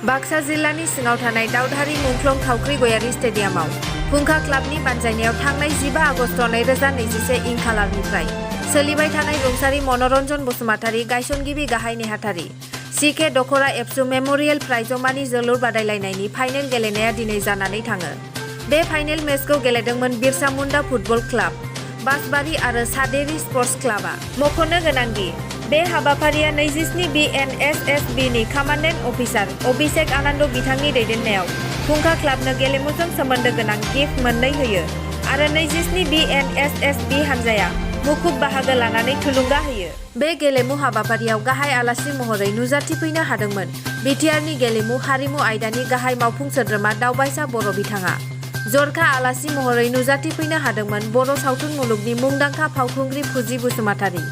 बाक्सा जिल्लानि सिङाव थानाय दावधारी मुंख्लं थावख्रि गयारि स्टेडियामाव फुंखा क्लाबनि बानजायनायाव थांनाय 15 आगस्ट 2021 इं खालारनिफ्राय सोलिबाय थानाय रुंसारि मनरन्जन बसुमतारी गायसनगिरि गाहाय नेहाथारि CK दख'र एबसु मेम'रियेल प्राइजमानि जोलुर बादायलायनायनि फाइनेल गेलेनाया दिनै जानानै थाङो। बे फाइनेल मेचखौ गेलेदोंमोन बिरसा मुंडा फुटबल क्लाब, बासबारि आरो सादेरि स्पर्ट्स क्लाबआ। मख'नो गोनांदि बे हाबाफारिया 27 BNSSB नि कमान्डेन्ट अफिसार अभिषेक आनन्द बिथांनि दैदेननायाव फुंखा क्लाबनो गेलेमुजों सोमोन्दो गोनां गिफ्ट मोननै होयो आरो 27 BNSSB हानजाया मुखुब बाहागो लानानै थुलुंगा होयो। बे गेलेमु हाबाफारियाव गाहाय आलासि महरै नुजाथिफैनो हादोंमोन बिटिआरनि गेलेमु हारिमु आयदानि गाहाय मावफुं सोद्रोमा दावबायसा बर' बिथाङा। जरखा आलासि महरै नुजाथिफैनो हादोंमोन बर' सावथुन मुलुगनि मुंदांखा फावखुंग्रि फुजि बसुमतारी।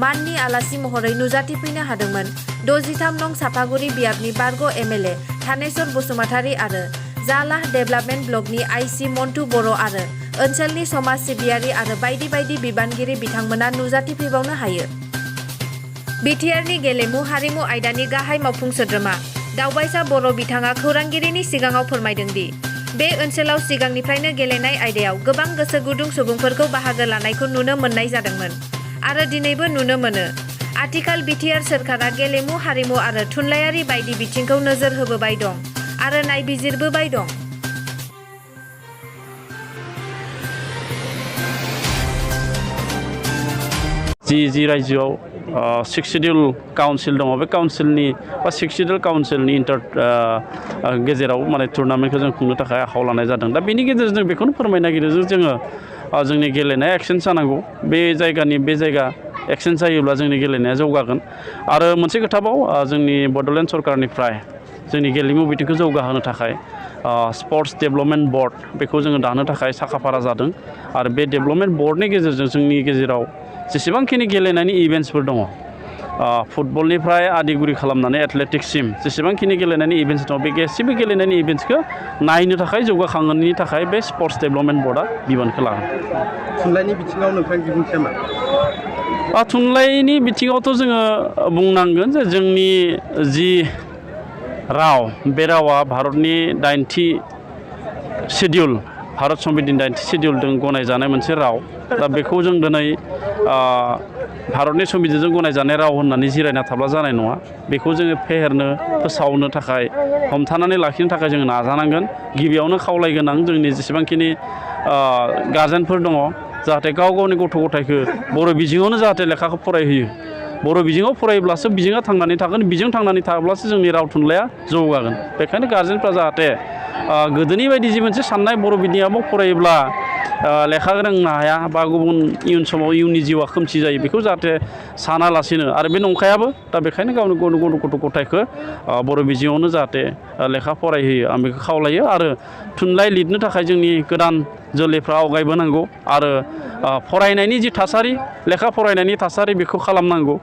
माननि आलासि महरै नुजाथिफैनो हादोंमोन 63 नं सापागुरि बियाबनि बारग' MLA थानेश्वर बसुमतारी आरो जालाह डेभेलपमेन्ट ब्लकनि IC मन्टु बर' आरो ओनसोलनि समाज सिबियारि आरो बायदि बायदि बिबानगिरि बिथांमोना नुजाथिफैबावनो हायो। बिटिआरनि गेलेमु हारिमु आयदानि गाहाय मावफुं सोद्रोमा दावबायसा बर' बिथाङा खौरांगिरिनि सिगाङाव फोरमायदों दि बे ओनसोलाव सिगांनिफ्रायनो गेलेनाय आयदायाव गोबां गोसो गुदुं सुबुंफोरखौ बाहागो लानायखौ नुनो मोननाय जादोंमोन आरो दिनैबो नुनो मोनो। आथिखाल बिटिआर सोरखारा गेलेमु हारिमु आरो थुनलाइयारि बायदि बिथिंखौ नोजोर होबोबाय दं आरो नायबिजिरबोबाय दं। जि रायजोआव 6 शिड्यूल काउन्सिल दङ बे काउन्सिलनि बा 6 शिड्यूल काउन्सिलनि गेजेराव माने टुर्नामेन्टखौ जों खुंनो थाखाय आखायाव लानाय जादों। दा बेनि गेजेरजों बेखौनो फोरमायनो नागिरो जोङो जोंनि गेलेनाया एक्सचेन्ज जानांगौ। बे जायगानि बे जायगा एक्सचेन्ज जायोब्ला जोंनि गेलेनाया जौगागोन। आरो मोनसे खोथाबाव जोंनि बड'लेण्ड सरकारनिफ्राय जोंनि गेलेमु बिथिंखौ जौगाहोनो थाखाय स्पर्ट्स डेभेलपमेन्ट बोर्ड बेखौ जोङो दानो थाखाय साखाफारा जादों आरो बे डेभेलपमेन्ट बोर्डनि गेजेरजों जोंनि गेजेराव जेसेबांखिनि गेलेनायनि इभेन्ट्सफोर दङ फुटबलनिफ्राय आदिगुरि खालामनानै एथलेटिक्ससिम जेसेबांखिनि गेलेनायनि इभेन्ट्स दङ बे गासैबो गेलेनायनि इभेन्ट्सखौ नायनो थाखाय जौगाखांनायनि थाखाय बे स्पर्ट्स डेभेलपमेन्ट बोर्डआ बिबानखौ लागोन। थुनलाइनि बिथिङाव नोंथांनि बिबुंथिया मा? थुनलाइनि बिथिङावथ' जोङो बुंनांगोन जे जोंनि जि राव बे रावा भारतनि 9थि शिड्यूल भारत संबिधाननि 9थि शिड्यूलजों गनायजानाय मोनसे राव। दा बेखौ जों दिनै भारतनि संबिधानजों गनायजानाय राव होननानै जिरायना थाब्ला जानाय नङा। बेखौ जोङो फेहेरनो फोसावनो थाखाय हमथानानै लाखिनो थाखाय जोङो नाजानांगोन। गिबियावनो खावलायगोन आं जोंनि जेसेबांखिनि गार्जेनफोर दङ जाहाथे गाव गावनि गथ' गथायखौ बर' बिजोङावनो जाहाथे लेखाखौ फरायहोयो। बर' बिजोङाव फरायोब्लासो बिजोङा थांनानै थागोन, बिजों थांनानै थाब्लासो जोंनि राव थुनलाइया जौगागोन। बेखायनो गार्जेनफ्रा जाहाथे गोदोनि बायदि जि मोनसे साननाय बर' बिजोङाव फरायोब्ला लेखा रोंनो हाया बा गुबुन इयुन समाव इयुननि जिउआ खोमसि जायो बेखौ जाहाथे सानालासिनो आरो बे नंखायाबो। दा बेखायनो गावनि गथ' गथायखौ बर' बिजोङावनो जाहाथे लेखा फरायहोयो आं बेखौ खावलायो। आरो थुनलाइ लिरनो थाखाय जोंनि गोदान जोलैफ्रा आवगायबोनांगौ आरो फरायनायनि जि थासारि लेखा फरायनायनि थासारि बेखौ खालामनांगौ।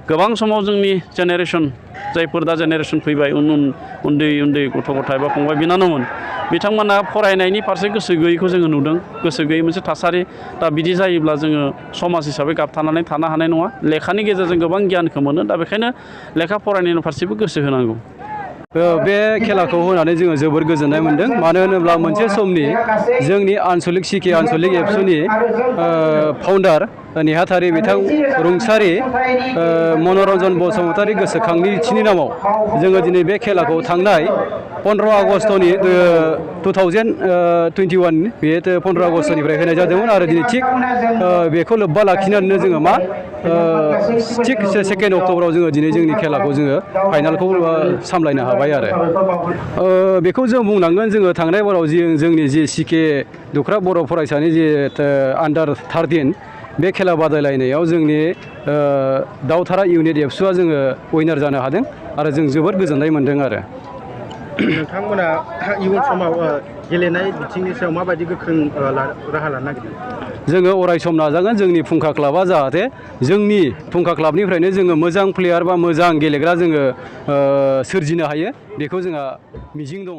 गोबां समाव जोंनि जेनेरेसन जायफोर दा जेनेरेसन फैबाय उन्दै गथ' गथाय बा फंबाय बिनानावमोन बिथांमोना फरायनायनि फारसे गोसो गैयैखौ जोङो नुदों, गोसो गैयै मोनसे थासारि। दा बिदि जायोब्ला जोङो समाज हिसाबै गाबथानानै थानो हानाय नङा। लेखानि गेजेरजों गोबां गियानखौ मोनो। दा बेखायनो लेखा फरायनायनि फारसेबो गोसो होनांगौ। बे खेलाखौ होनानै जोङो जोबोर गोजोननाय मोनदों। मानो होनोब्ला मोनसे समनि जोंनि आनसलिक CK आनसलिक एबसुनि फाउन्डार नेहाथारि बिथां रुंसारि मनरन्जन बसुमतारी गोसोखांथिनि नामाव जोङो दिनै बे खेलाखौ थांनाय 15 आगस्टनि 2021 बे 15 आगस्टनिफ्राय होनाय जादोंमोन आरो दिनै थिग बेखौ लोब्बा लाखिनानैनो जोङो थिग 2 अक्ट'बराव जोङो दिनै जोंनि खेलाखौ जोङो फाइनालखौ सामलायनो हाबाय आरो बेखौ जों बुंनांगोन जोङो थांनाय बाराव जोंनि जि CK दख'र बर' फरायसानि जि आन्डार 13 बे खेला बादायलायनायाव जोंनि दावधारा इउनिट एबसुआ जोङो उइनार जानो हादों आरो जों जोबोद गोजोननाय मोन्दों आरो नोंथांमोना इयुन समाव गेलेनाय बिथिंनि सायाव माबायदि गोख्रों राहा लानो नागिरदों? जोङो अराय सम नाजागोन जोंनि फुंखा क्लाबा जाहाथे जोंनि फुंखा क्लाबनिफ्रायनो जोङो मोजां प्लेयार बा मोजां गेलेग्रा जोङो सोरजिनो हायो बेखौ जोंहा मिजिं दङ।